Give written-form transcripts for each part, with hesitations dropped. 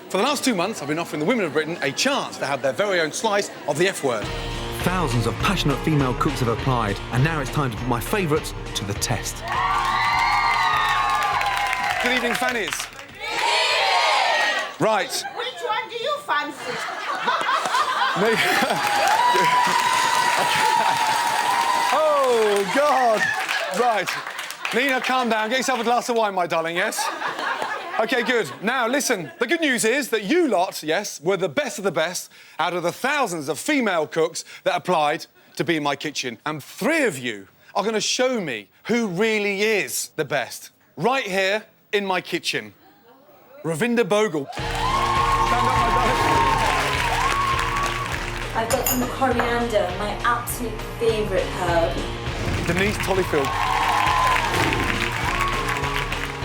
For the last 2 months, I've been offering the women of Britain a chance to have their very own slice of the F word. Thousands of passionate female cooks have applied, and now it's time to put my favourites to the test. Good evening, Fannies. Right. Which one do you fancy? Oh, God. Right. Nina, calm down. Get yourself a glass of wine, my darling, yes? OK, good. Now, listen, the good news is that you lot, yes, were the best of the best out of the thousands of female cooks that applied to be in my kitchen. And 3 of you are going to show me who really is the best. Right here in my kitchen. Ravinder Bogle. Stand up, my darling. I've got some coriander, my absolute favourite herb. Denise Tollyfield.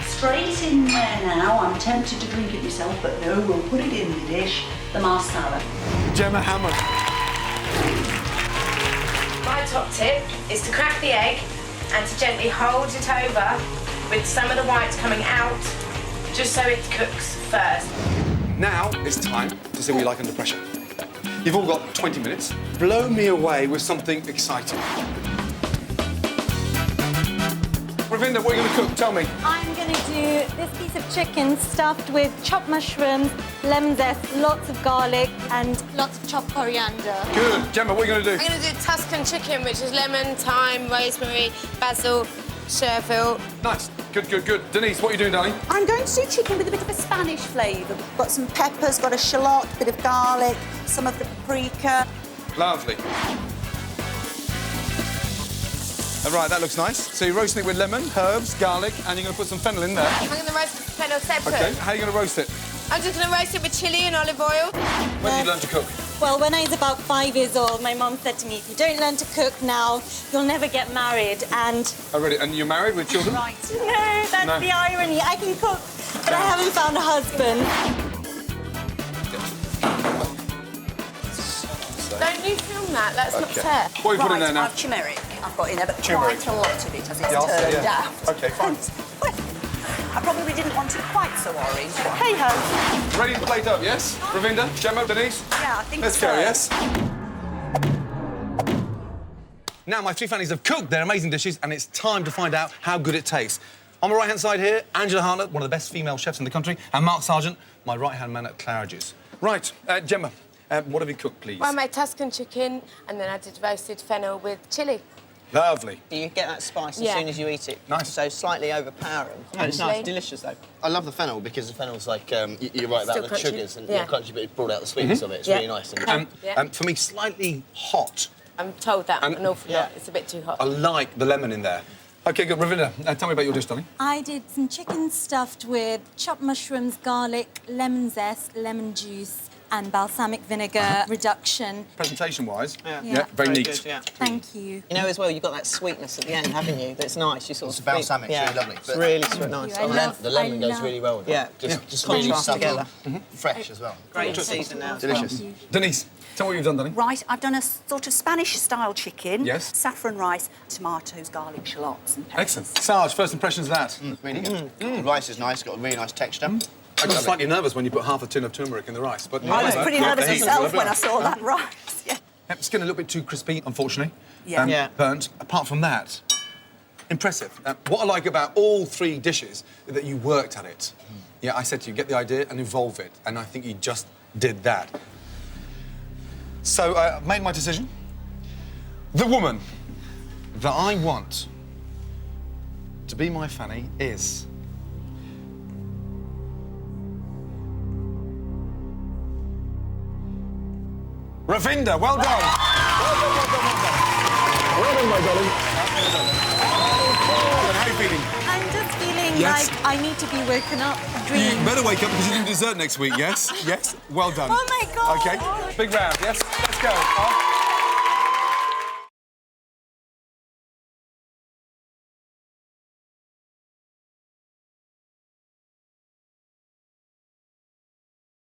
Straight in there now. I'm tempted to drink it myself, but no, we'll put it in the dish. The marsala. Gemma Hammond. My top tip is to crack the egg and to gently hold it over with some of the whites coming out, just so it cooks first. Now it's time to see what you like under pressure. You've all got 20 minutes. Blow me away with something exciting. Ravinder, what are you going to cook? Tell me. I'm going to do this piece of chicken stuffed with chopped mushrooms, lemon zest, lots of garlic and lots of chopped coriander. Good. Gemma, what are you going to do? I'm going to do Tuscan chicken, which is lemon, thyme, rosemary, basil, chervil. Nice. Good, good, good. Denise, what are you doing, darling? I'm going to do chicken with a bit of a Spanish flavour. Got some peppers, got a shallot, a bit of garlic, some of the paprika. Lovely. All right, that looks nice. So you're roasting it with lemon, herbs, garlic, and you're going to put some fennel in there. I'm going to roast the fennel separate. OK, how are you going to roast it? I'm just going to roast it with chilli and olive oil. When did you learn to cook? Well, when I was about 5 years old, my mum said to me, if you don't learn to cook now, you'll never get married, and... Oh, really? And you're married with children? Right. No, that's the irony. I can cook, but I haven't found a husband. Don't you film that? That's not fair. What are you putting in there now? I've turmeric. I've got in there, but Turmeric. quite a lot of it, as it's Yeah, I'll say, turned yeah. out. OK, fine. I probably didn't want it quite so orange. Hey ho. Ready to plate up, yes? Ravinder, Gemma, Denise? Yeah, I think Let's so. go, yes? Now, my 3 Fannies have cooked their amazing dishes, and it's time to find out how good it tastes. On my right-hand side here, Angela Hartnett, one of the best female chefs in the country, and Mark Sargent, my right-hand man at Claridge's. Right, Gemma, what have you cooked, please? Well, I made Tuscan chicken, and then I did roasted fennel with chilli. Lovely. You get that spice as Yeah. soon as you eat it. Nice. So slightly overpowering. No, it's nice, delicious though. I love the fennel because the fennel's like, you're right about Still the crunchy. sugars and Yeah. crunchy, but it brought out the sweetness of it. It's Yeah. really nice. And For me, slightly hot. I'm told that And- an awful Yeah. lot. It's a bit too hot. I like the lemon in there. OK, good. Ravinder, tell me about your dish, darling. I did some chicken stuffed with chopped mushrooms, garlic, lemon zest, lemon juice, and balsamic vinegar reduction. Presentation-wise, Yeah. very neat. Good, yeah. Thank you. You know as well, you've got that sweetness at the end, haven't you? That's nice. You sort It's of balsamic, yeah. really lovely. It's But- really sweet, nice. I love- the lemon I goes love- really well with it. Yeah. Just Contrast really subtle, together. fresh as well. Great season now. Delicious. Denise, tell me what you've done, darling. Right, I've done a sort of Spanish-style chicken. Yes. Saffron rice, tomatoes, garlic, shallots and peppers. Excellent. Sarge, first impressions of that? Really good. The rice is nice, got a really nice texture. I got slightly nervous when you put half a tin of turmeric in the rice, but... I was pretty nervous the heat, myself lovely. when I saw that rice. Yeah. Yep, skin a little bit too crispy, unfortunately. Yeah. Yeah. Burnt. Apart from that, impressive. What I like about all 3 dishes is that you worked at it. Yeah, I said to you, get the idea and evolve it, and I think you just did that. So, I've made my decision. The woman that I want to be my Fanny is... Ravinder, well done. Well done, well done, well done. Well done, my darling. How are you feeling? I'm just feeling Yes. like I need to be woken up. You Dream. better wake up because you're doing dessert next week, yes? Yes? Well done. Oh, my God. OK, big round, yes? Let's go.